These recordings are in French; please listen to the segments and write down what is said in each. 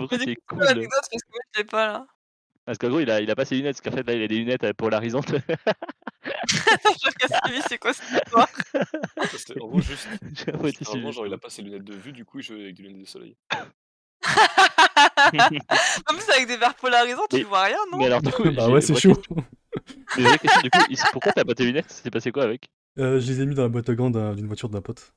Pourquoi Mais du c'est coup, c'est quoi cool? l'anecdote? Parce que moi je l'ai pas là. Parce qu'en gros, il a pas ses lunettes, parce qu'en fait, là, il a des lunettes, polarisantes. J'ai rien suivi, c'est quoi cette histoire? Bah, c'était en gros juste J'ai à moitié littéralement suivi, je genre il a t'avoue. pas ses lunettes de vue, du coup il joue avec des lunettes de soleil. En plus avec des verres polarisants, tu Mais vois rien, non? mais alors du coup, Bah j'ai ouais, une c'est vraie chaud. question mais vraie question du coup, il s pourquoi tu as pas tes lunettes? C'est passé quoi avec? Je les ai mis dans la boîte à gants d'une voiture d'un pote.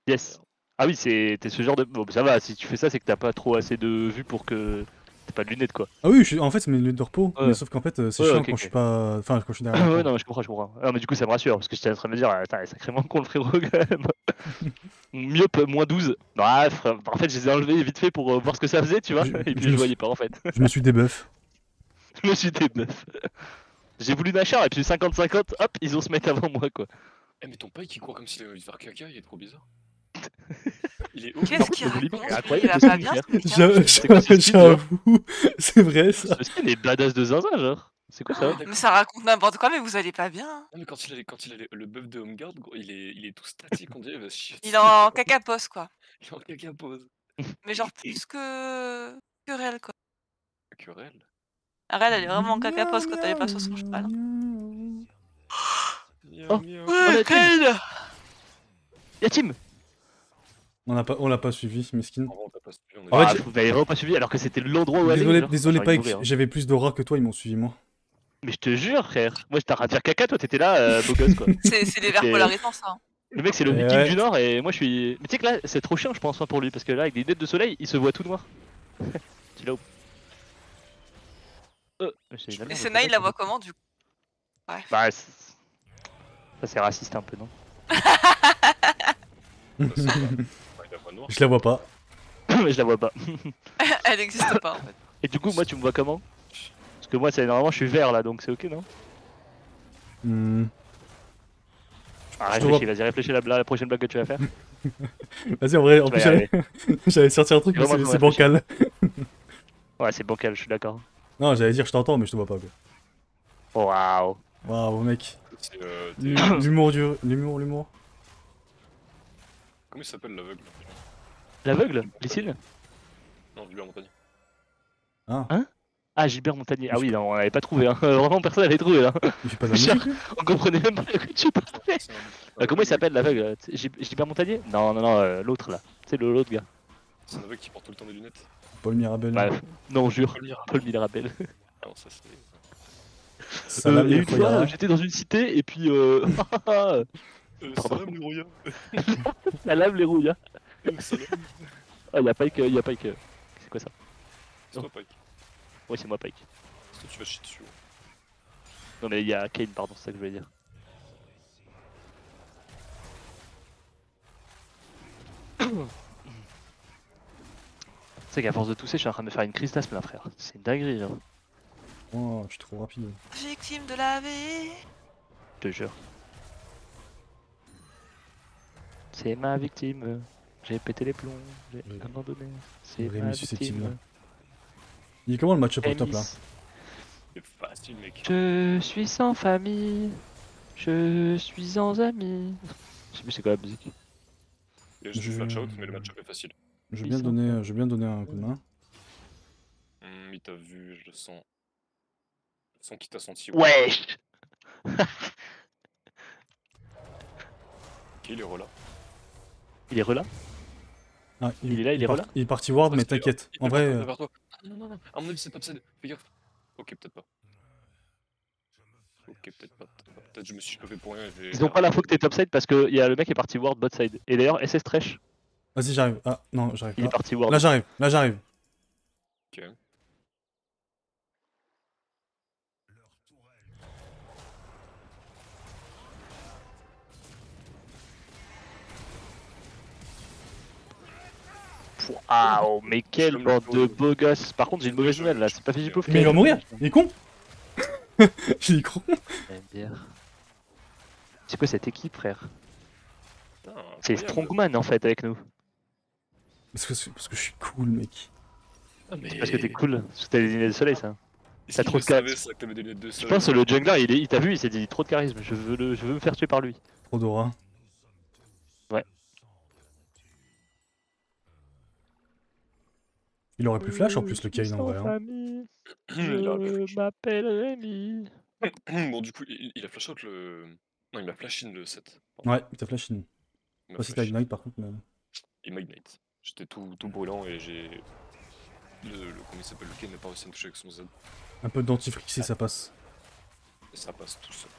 Yes. Ah oui, tu es ce genre de bon, bah, ça va, si tu fais ça, c'est que tu as pas trop assez de vue pour que tu aies pas de lunettes, quoi. Ah oui, en fait, c'est mes lunettes de repos, mais Ouais. sauf qu'en fait, c'est Ouais, chiant OK, quand OK. je suis pas. Enfin, quand je suis derrière Ouais, l'écran. non, mais je comprends, je comprends. Ah mais du coup, ça me rassure, parce que j'étais en train de me dire: «Attends, elle est sacrément con le frérot quand même». Myope, -12. Bah, frère, en fait, je les ai enlevés vite fait pour, voir ce que ça faisait, tu vois? Je Et puis me je suis voyais pas, en fait. je me suis débuff. Je me suis débuff. J'ai voulu Nashar et puis 50-50, hop, ils ont se mettre avant moi, quoi. Eh mais ton Pike il court comme s'il avait envie de faire caca, il est trop bizarre. Il est Qu'est-ce horrible. qu'il le limite raconte est lui? Il incroyable va ce pas skin, bien frère. ce mec, hein? C'est quoi ce skin, genre? J'avoue, c'est vrai ça. Ce skin est badass de zinzin, genre. C'est quoi ça? Ah Mais d'accord. ça raconte n'importe quoi, mais vous allez pas bien, hein? Non mais quand il a le buff de Homeguard, gros, il est tout statique, on dirait il va se chier Il est dessus. en caca pose quoi. Il est en caca pose. Mais genre plus que Rel quoi. Querelle. Rel, elle est vraiment en caca pose quand elle est pas sur son cheval, hein. Miaou Oh, miaou. oh Ouais, la team! Rel! Y'a team! On l'a pas suivi, mesquine. En vrai, on t'a pas suivi, on En a fait, vu. vous m'avez vraiment pas suivi alors que c'était l'endroit où aller, Désolé, genre. désolé J'ai envie de Pike, mourir, hein. j'avais plus d'aura que toi, ils m'ont suivi moi. Mais je te jure, frère. Moi, j'étais en train de faire caca, toi, t'étais là, beau gosse, quoi. C'est les verres C'est- polarisants ça, hein. Le mec, c'est le Eh viking ouais. du Nord et moi, je suis. Mais tu sais que là, c'est trop chiant, je pense, hein, pour lui, parce que là, avec des lunettes de soleil, il se voit tout noir. Tu l'as où? J'ai une Et alarme, Senna, je sais il pas la qui- voit comment du coup? Bref. Bah, ça c'est raciste un peu, non? Ouais, il a pas noir. Je la vois pas. Mais je la vois pas. Elle existe pas en fait. Et du coup, moi, tu me vois comment? Parce que moi, c'est normalement, je suis vert là, donc c'est ok, non? Hmm. Ah, Je te réfléchis, vas-y, réfléchis la prochaine blague que tu vas faire. Vas-y, en vrai, en Tu plus vas y arriver. j'allais sortir un truc, mais Vraiment, c'est faut réfléchir. bancal. Ouais, c'est bancal, je suis d'accord. Non, j'allais dire je t'entends, mais je te vois pas quoi. Oh, waouh. Waouh, mec. C'est L'humour, l'humour. comment il s'appelle l'aveugle? L'aveugle? Lysine? Non, Gilbert Montagnier. Ah, Ah, Gilbert Montagnier. Ah oui, non, on l'avait pas trouvé, hein. Vraiment, personne l'avait trouvé, là. il fait pas de la musique lui On comprenait même pas de quoi tu parlais. C'est un Comment il aveugle- s'appelle l'aveugle? Gilbert Montagnier? Non, non, non, l'autre là. C'est l'autre gars. C'est un aveugle qui porte tout le temps des lunettes. Paul Mirabel. Bah, non, jure. Paul Mirabel. Paul Mirabel. Ah non, ça c'est. Salam Et les une fois, Roya. j'étais dans une cité et puis Pardon. Salam les Roya. La lave les rouilles. Hein. Salam. Ah, y'a Pike, y'a Pike. C'est quoi ça? C'est toi, Pike. Ouais, c'est moi Pike. C'est toi, tu vas chier dessus. Non, mais y'a Kane, pardon, c'est ça que je voulais dire. C'est qu'à force de tousser, je suis en train de me faire une crise d'asthme là, frère. C'est une dinguerie, hein. Oh, je suis trop rapide. Victime de la vie. Je te jure. C'est ma victime. J'ai pété les plombs. J'ai Oui. abandonné. C'est Rémi ma susceptible. victime. Il est comment le match-up au top là? Emis. C'est facile, mec. Je suis sans famille. Je suis sans amis. Je sais plus c'est quoi la musique. Il y a juste du flash out, mais le match-up est facile. Je veux bien donner un coup de main. Il t'a vu, je le sens. Je sens qu'il t'a senti. Wesh. Ok, il est relâ. Il est relâ. Ah, Il est là, il est relâ. Il est parti ward, mais t'inquiète. En vrai, Vers toi. Non, non, non. À mon avis, c'est topside. Fais gaffe. Ok, peut-être pas. Ok, peut-être pas. Peut-être je me suis chauffé pour rien. Ils ont pas la faute que t'es topside parce que y a le mec qui est parti ward bot side. Et d'ailleurs, SS Trash, vas-y, j'arrive. Ah, non, j'arrive il est pas. parti ward. Là, j'arrive. Ok. Waouh, mais quelle Comme bande le de pot. beaux gosses. Par contre, j'ai une mauvaise nouvelle là, c'est pas Fijipouf qui Mais il va a- mourir. Il est con. Il est con. C'est quoi cette équipe, frère? Putain, C'est incroyable. Strongman en fait avec nous. Parce que je suis cool, mec. Ah, mais... Parce que t'es cool, parce que t'as des lunettes de soleil, ça. Est-ce t'as qu'il trop le de charisme. savait, ça, que t'avais des lunettes de Je soleil? pense que le jungler, il t'a vu, il s'est dit trop de charisme, je veux me faire tuer par lui. Trop d'aura. Ouais. Il aurait pu flash en plus le Kayn en vrai. Hein. Il aurait pu Je m'appelle Rémi. Bon, du coup, il a flash out le. Non, il m'a flash in le 7. Ouais, il t'a flash in. Il Pas m'a si t'as flash in. Ignite par contre, mais. Il m'a ignite. J'étais tout brûlant et j'ai. Comment il s'appelle? Le Kayn n'a pas réussi à me toucher avec son Z. Un peu de dentifrice, ça passe. Et ça passe tout seul.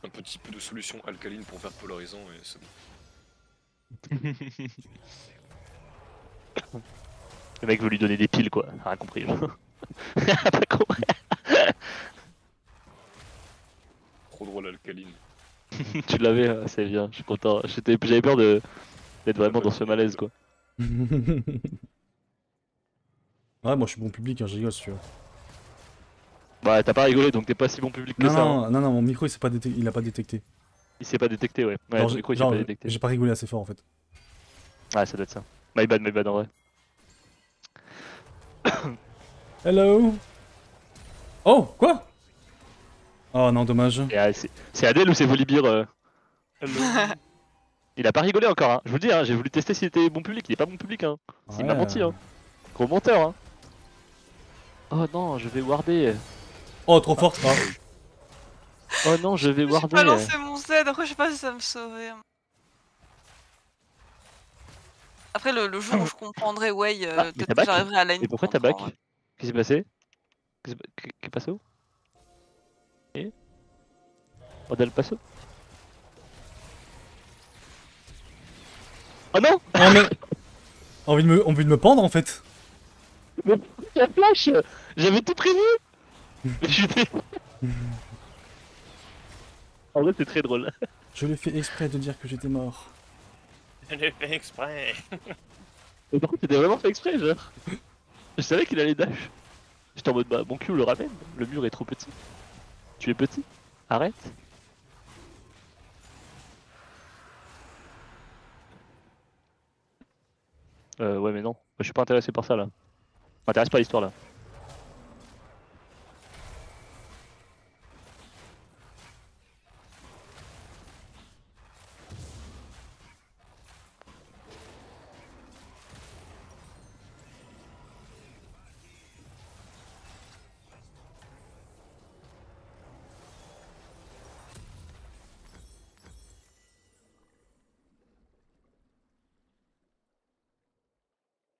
Un petit peu de solution alcaline pour faire polarisant et c'est bon. Le mec veut lui donner des piles quoi, rien compris. Pas compris. Trop drôle alcaline. Tu l'avais, c'est bien, je suis content. J'avais peur d'être vraiment dans ce malaise quoi. Ouais, moi je suis bon public, hein, je rigole si tu veux. Bah t'as pas rigolé donc t'es pas si bon public que Non, ça. Hein. non, mon micro il a pas détecté. Il s'est pas détecté ouais. Ouais, Genre, ton micro il s'est pas détecté. j'ai pas rigolé assez fort en fait. Ouais ça doit être ça. My bad en vrai. Hello. Oh, quoi? Oh non, dommage. C'est Adèle ou c'est Volibear Il a pas rigolé encore, hein. Je vous le dis, hein, j'ai voulu tester s'il était bon public, il est pas bon public. Hein. Il m'a menti. Hein. Gros menteur. Hein. Oh non, je vais warder. Oh, trop fort. Ah. Oh non, je vais J'ai warder. pas lancé mon Z, après je sais pas si ça me sauver. Après le jour où je comprendrai Way, peut-être que j'arriverai à lane. Et pourquoi t'as back? Qu'est-ce qui s'est passé? Qu'est-ce qui est passé? Et Odal passo? Oh non! Oh mais... envie de me pendre en fait. Mais la flash! J'avais tout prévu! Mais j'étais... En vrai c'est très drôle. Je l'ai fait exprès de dire que j'étais mort. Je l'ai fait exprès. Mais par contre c'était vraiment fait exprès genre. Je savais qu'il allait dash. J'étais en mode bah mon cul le ramène, le mur est trop petit. Tu es petit? Arrête. Ouais mais non, je suis pas intéressé par ça là. M'intéresse pas l'histoire là.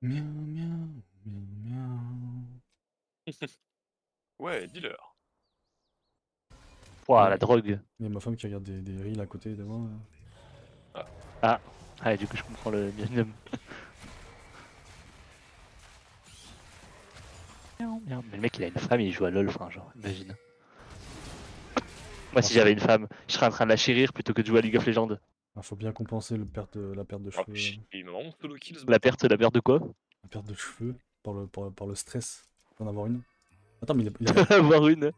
Miaou, miaou, miaou, miaou. Ouais, dealer. Ouah la drogue. Il y a ma femme qui regarde des reels à côté de moi. Ah, ouais du coup je comprends le minimum. Mais le mec il a une femme et il joue à LoL, enfin genre, imagine. Moi si j'avais une femme, je serais en train de la chérir plutôt que de jouer à League of Legends. Ah, faut bien compenser la perte de Ah, cheveux. il m'a vraiment solo kill ce La perte de quoi? La perte de cheveux par le stress d'en avoir une. Attends, mais il a... Avoir une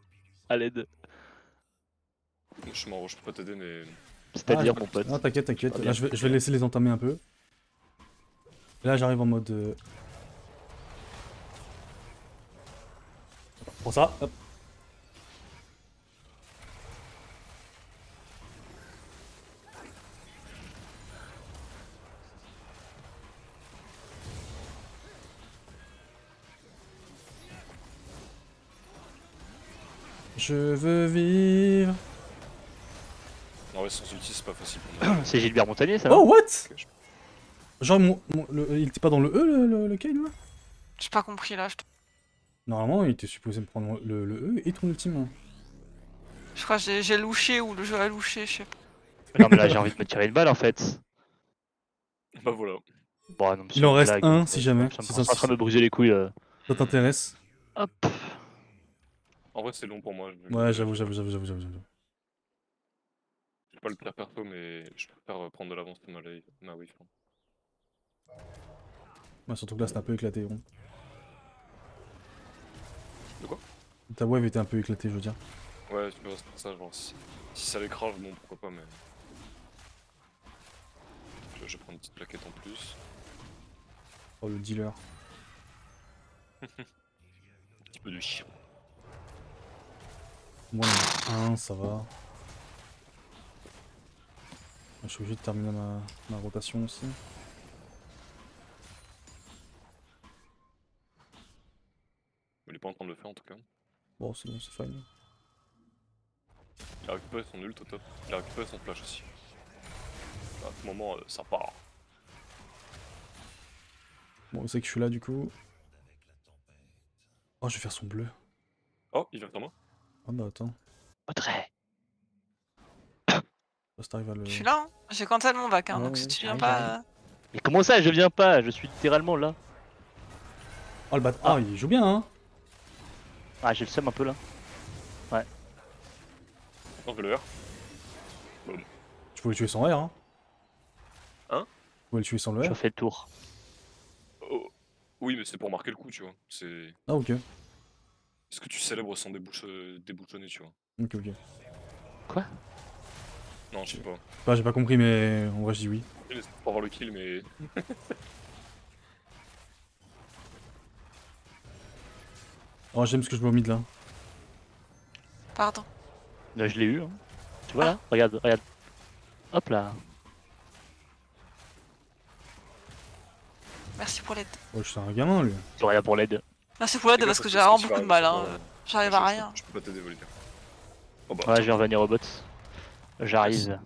à l'aide. Je suis mort, je peux pas t'aider, mais. C'est-à-dire Ah, mon pote. Non, t'inquiète, t'inquiète. Pas Là, bien. je vais laisser les entamer un peu. Et là, j'arrive en mode. Pour ça, hop. Je veux vivre. En vrai, sans ulti, c'est pas facile pour moi. C'est Gilbert Montagnier ça? Oh, what? Ok, Genre, il était pas dans le E, le Kayn, là? J'ai pas compris là. Normalement, il était supposé me prendre le E et ton ultime. Je crois que j'ai louché ou le jeu a louché, je sais pas. Non mais là j'ai envie de me tirer une balle en fait. Bah voilà. Bon, non, mais c'est Il en une reste blague, un, si jamais. Ça me Si prend en train de me briser les couilles. ça t'intéresse. Hop. En vrai, c'est long pour moi. Ouais, j'avoue. Je suis pas le pire perso, mais je préfère prendre de l'avance sur ma wave. Ouais, surtout que là, c'est un peu éclaté. Bon. De quoi? Ta wave était un peu éclatée, je veux dire. Ouais, c'est pour ça, genre, si ça l'écrase, bon, pourquoi pas, mais. Je vais prendre une petite plaquette en plus. Oh, le dealer. Un petit peu de chien. Moi, ça va. Je suis obligé de terminer ma rotation aussi. pas en train de le faire en tout cas. Bon, c'est bon, c'est fine. Il a récupéré son ult au top. Il a récupéré son flash aussi. À ce moment, ça part. Bon, on sait que je suis là du coup. Oh, je vais faire son bleu. Oh, il vient vers moi. Ah bah attends. Audrey. Si t'arrives à le... Je suis là, hein. J'ai cancel mon bac, hein, donc Ouais, si tu viens j'arrive, pas... j'arrive. Mais comment ça, je viens pas? Je suis littéralement là. Oh le bat... Ah, il joue bien hein. Ah, j'ai le seum un peu là. Non, je vais le R. Tu pouvais le tuer sans R hein. Hein? Tu pouvais le tuer sans le Je R. fais le tour. Oh. Oui, mais c'est pour marquer le coup, tu vois. C'est. Ah ok. Est-ce que tu célèbres sans débouchonner, tu vois? Ok ok. Quoi? Non, je sais pas. Bah j'ai pas compris mais en vrai je dis oui. C'est pour avoir le kill, mais. Oh j'aime ce que je vois au mid là. Pardon. Là, je l'ai eu. Hein. Tu vois là? Regarde, regarde. Hop là. Merci pour l'aide. Oh je suis un gamin lui. Tu rien pour l'aide. Merci pour l'aide Les gars, parce que faut j'ai que vraiment tu beaucoup de vas- mal, hein. J'arrive à rien. Je peux pas t'aider, Volker. Oh bah, Ouais, tiens. je vais revenir au bot. J'arrive.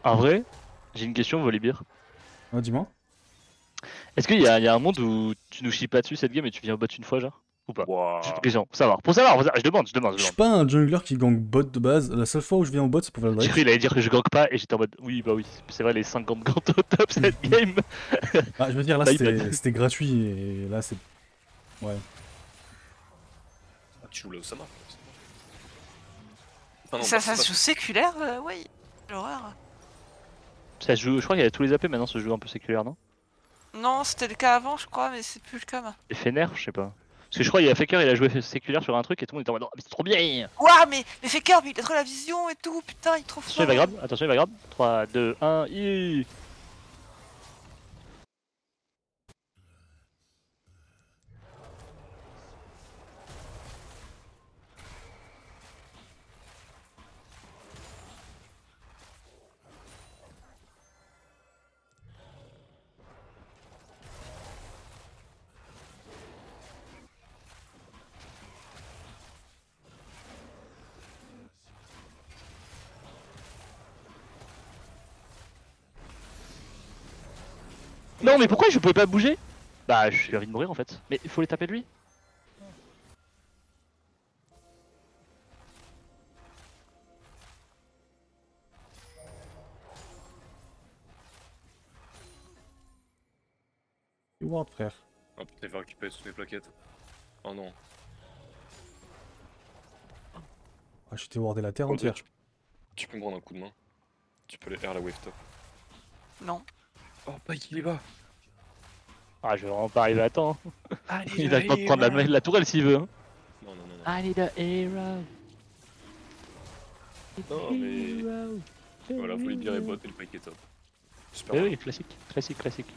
En vrai, j'ai une question, Volibear. Ah dis-moi. Est-ce qu'il y a un monde où tu nous chies pas dessus cette game et tu viens au bot une fois, genre? Ou pas? Ouah. Juste une question, pour savoir. Pour savoir, je demande. Je suis pas un jungler qui gank bot de base. La seule fois où je viens au bot c'est pour J'ai Valorant. cru il allait dire que je gank pas et j'étais en mode oui, bah oui, c'est vrai, les 50 ganks au top cette game. Ah je veux dire là Là, il peut c'était gratuit et là c'est... Ouais. Ah, tu joues là Osama. Enfin, non, Ça pas- se joue séculaire, ouais. L'horreur. Ça se joue, je crois qu'il y a tous les AP maintenant, ça se joue un peu séculaire, non? Non, c'était le cas avant, je crois, mais c'est plus le cas maintenant. Et Fener, je sais pas. Parce que je crois qu'il y a Faker, il a joué séculaire sur un truc et tout le monde était en mode oh, mais c'est trop bien! Ouah, mais Faker, mais il a trop la vision et tout, putain, il est trop Attention, il fort. va grab, attention, il va grab. 3, 2, 1, i. Non, mais pourquoi je pouvais pas bouger? Bah, je suis envie de mourir en fait. Mais il faut les taper de lui. Ward frère. Ah putain, il va récupérer toutes mes plaquettes. Oh non. Ah je t'ai wardé la terre Oh, entière. tu peux me prendre un coup de main. Tu peux aller R la wave top. Non. Oh, pas il y va. Ah, je vais vraiment pas arriver à temps. Hein. Allez, Il a le temps de prendre la tourelle s'il veut. Hein. Non, non, non, non. I need a hero. Non, mais. Voilà, faut lui virer bot et le pack est top. Super. Oui, oui, classique, classique, classique.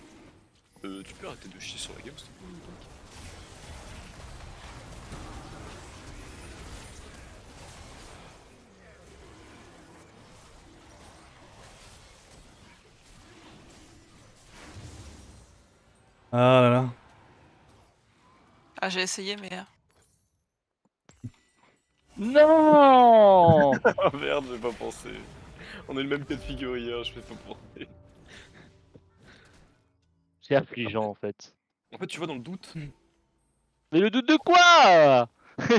Tu peux arrêter de chier sur la game, s'il te plaît, donc. Ah là là. Ah, j'ai essayé, mais... Non. Ah merde, j'ai pas pensé. On a le même cas de figure hier, je vais pas penser. C'est affligeant en fait. En fait, tu vois, dans le doute. Mais le doute de quoi?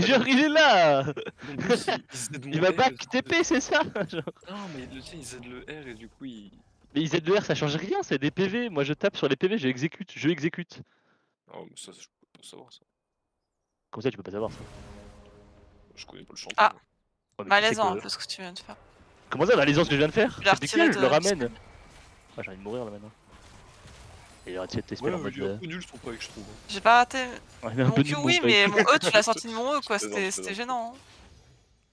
Genre, il est là. Dans le doute, Il va back TP, c'est ça? Genre. Non, mais le tien, il Z le R et du coup, il. Mais IZ de R, ça change rien, c'est des PV. Moi, je tape sur les PV, je exécute. Oh, mais ça, je peux pas savoir ça. Comme ça, tu peux pas savoir ça. Je connais pas le champion. Ah. Ouais, mais tu sais Malaisant que- un peu ce que tu viens de faire. Comment ça, malaisant ce que je viens de faire? Il a C'est retiré nickel, je le de- ramène. Ah, j'ai envie de mourir là maintenant. Et il aurait essayé de t'espérer Ouais, en mode. il est un peu nul, je trouve pas que je trouve. J'ai pas raté. Ouais, mais un Mon peu Q, nul, mon oui, spike. mais mon E, tu l'as sorti de mon E, quoi. Je plaisante, C'était je c'était plaisante. gênant. Hein.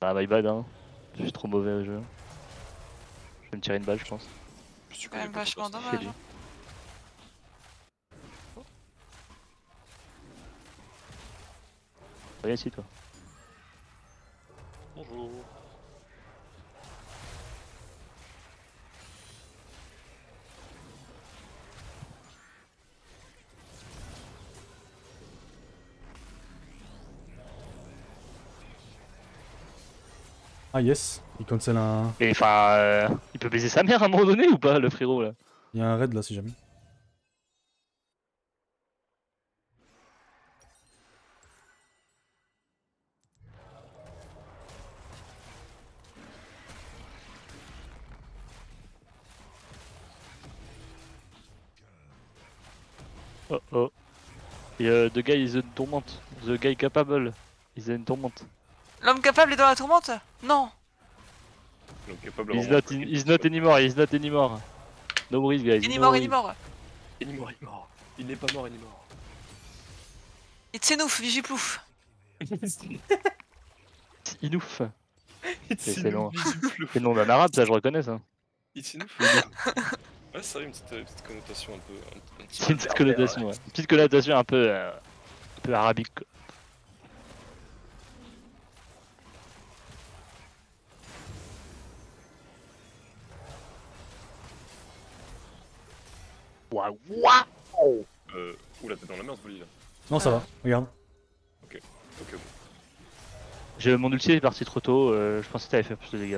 Ah, my bad, hein. Je suis trop mauvais au jeu. Je vais me tirer une balle, je pense. Je suis Quand même vachement C'est dommage. lui. Hein. Viens ici, toi. Bonjour. Ah yes, il cancel un... Mais enfin, il peut baiser sa mère à un moment donné ou pas, le frérot là? Il y a un raid là si jamais. Oh oh. Et the guy is in tourment. The guy capable is in tourment. L'homme capable est dans la tourmente? Non. Donc capable He's not anymore, he's not anymore. No worries guys. Il est no mort, il worries. est mort. Il est mort, il est mort. Il n'est pas mort, il est mort. It's enough, Vigiplouf. Inouf. C'est long. C'est le nom d'un arabe, ça je reconnais ça. It's enough. Ouais, c'est vrai, une petite connotation un peu. Un petit C'est une petite connotation, ouais. Une petite connotation un peu arabique. Quoi. Waouh, waouh. Oula, t'es dans la merde, Voli là. Non ça va, regarde. Ok, bon. Mon ulti est parti trop tôt, je pensais que t'avais fait plus de dégâts.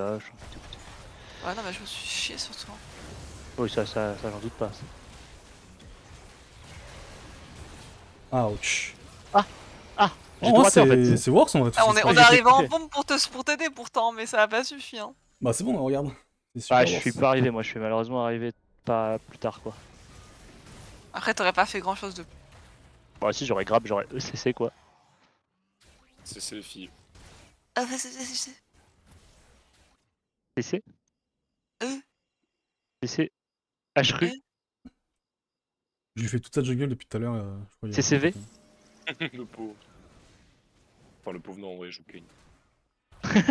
Ouais, non, mais je me suis chié surtout. Oui, ça j'en doute pas. Ouch. J'ai Oh, tout raté en fait. c'est worse en vrai. Ah, on est j'ai arrivé en fait. bombe pour t'aider pourtant, mais ça a pas suffi. Hein. Bah c'est bon, regarde. C'est super Ah, je worse. suis pas arrivé, moi je suis malheureusement arrivé pas plus tard quoi. Après, t'aurais pas fait grand chose de plus. Bon, si j'aurais grab, j'aurais ECC quoi. C'est les filles. Ah, c'est. CC Euh. CC HRU Je lui fais toute sa jungle depuis tout à l'heure. Je crois, CCV Le pauvre. Enfin, le pauvre, non, en vrai, je joue Kane.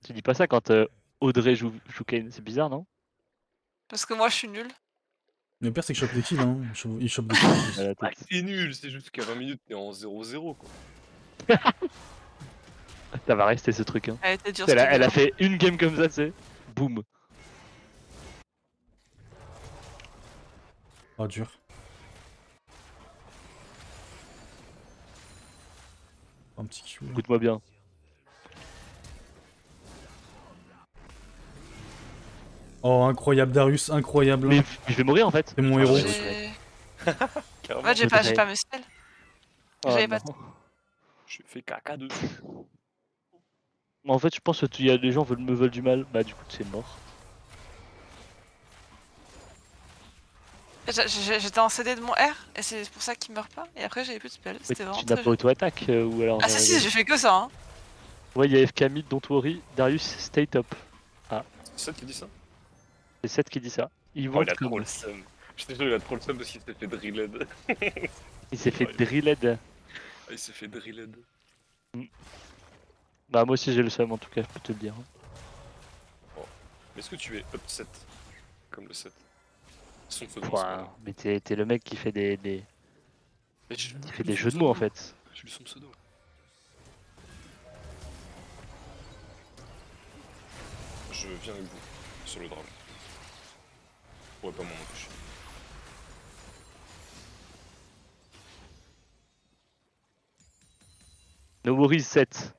Tu dis pas ça quand Audrey joue Kane, c'est bizarre non? Parce que moi, je suis nul. Mais le pire c'est qu'il chope des kills, hein. Il chope des kills. À la Ah, tête. c'est nul, c'est juste qu'à 20 minutes, t'es en 0-0 quoi. Ça va rester ce truc hein. Elle était dure. Elle a fait une game comme ça, tu sais. Boum. Oh dur. Un petit Q. là. Écoute-moi bien. Oh incroyable Darius, incroyable. Mais je vais mourir en fait. C'est mon héros. Carrément. En fait, j'ai pas mes spells. Oh, J'avais pas. non. Je fais caca dessus. En fait, je pense que les gens me veulent du mal. Bah, du coup, c'est mort. J'étais en CD de mon R et c'est pour ça qu'il meurt pas. Et après, j'avais plus de spells. Mais C'était vraiment tu n'as très pas auto-attaque ou alors. Ah, si, j'ai fait que ça. Hein. Ouais, il y a FK mid, don't worry. Darius, stay top. C'est ça qui dit ça? C'est Seth qui dit ça. Oh, il a trop le seum. Je t'ai juré, il a trop le seum parce qu'il s'est fait drilled. Il s'est fait drilled. Ah, il s'est fait drilled. Bah, moi aussi j'ai le seum en tout cas, je peux te le dire. Oh. Mais est-ce que tu es upset comme le 7? Son pseudo. Ouah, mais t'es le mec qui fait des Mais j'ai lu- qui j'ai fait lu des son jeux de mots en pseudo. fait. J'ai lu son pseudo. Je viens avec vous sur le dragon. Ouais, pas moi non plus. No worries 7.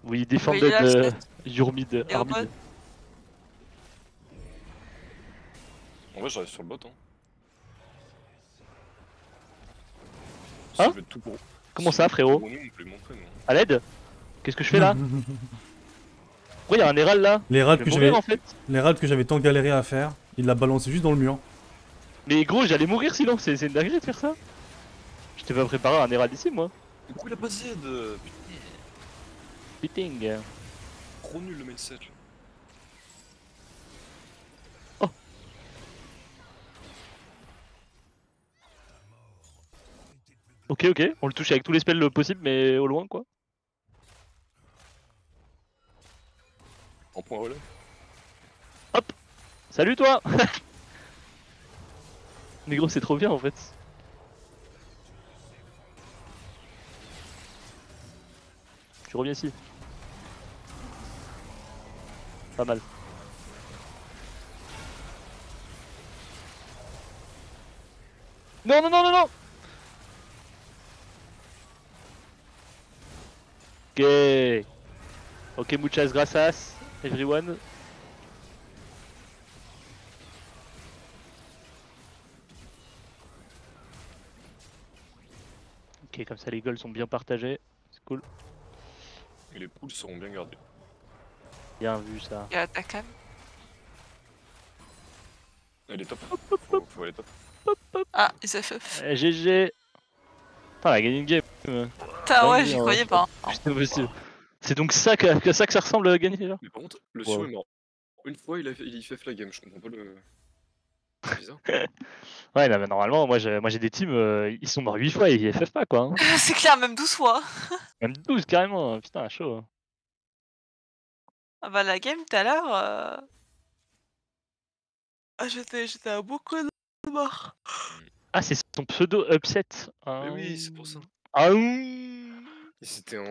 We defended Oui, il a your mid, Et our au mid. bot. En vrai, j'arrive sur le bot. Hein. Hein? Si je veux tout gros. Comment Si ça, je veux frérot? tout gros, nous, on peut le montrer, non? À l'aide? Qu'est-ce que je fais là? Pourquoi y'a un Herald là? Les raids Je que vais j'avais mourir en fait. les raids que j'avais tant galéré à faire, il l'a balancé juste dans le mur. Mais gros, j'allais mourir sinon, c'est une dinguerie de faire ça. Je t'ai pas préparé un Herald ici moi. Du coup, il a pas Z. Putain, Beating. trop nul le mindset là. Ok, on le touche avec tous les spells possibles, mais au loin quoi. En point relais. Salut toi. Mais gros, c'est trop bien en fait. Tu reviens ici. Pas mal. Non, non, non, non, non. Ok. Ok, muchas gracias, everyone. Ok, comme ça les goals sont bien partagés, c'est cool. Et les poules seront bien gardées. Bien vu ça. Il y a ta cam. Elle est top. Faut aller top. Ah, ils FF. GG. Putain, elle a gagné une game. Putain, ouais, dingue, j'y hein. croyais pas. Putain, possible. C'est donc ça que ça ressemble à gagner là. Mais par contre, le Wow. Sion est mort. Une fois, il FF la game, je comprends pas le. C'est bizarre. Ouais, non, mais normalement, moi j'ai des teams, ils sont morts 8 fois et ils FF pas quoi. Hein. C'est clair, même 12 fois. Même 12 carrément, putain, chaud. Hein. Ah bah la game tout à l'heure. Ah, j'étais à beaucoup de mort. Ah, c'est son pseudo upset. Mais oui, c'est pour ça. Ah, Et c'était en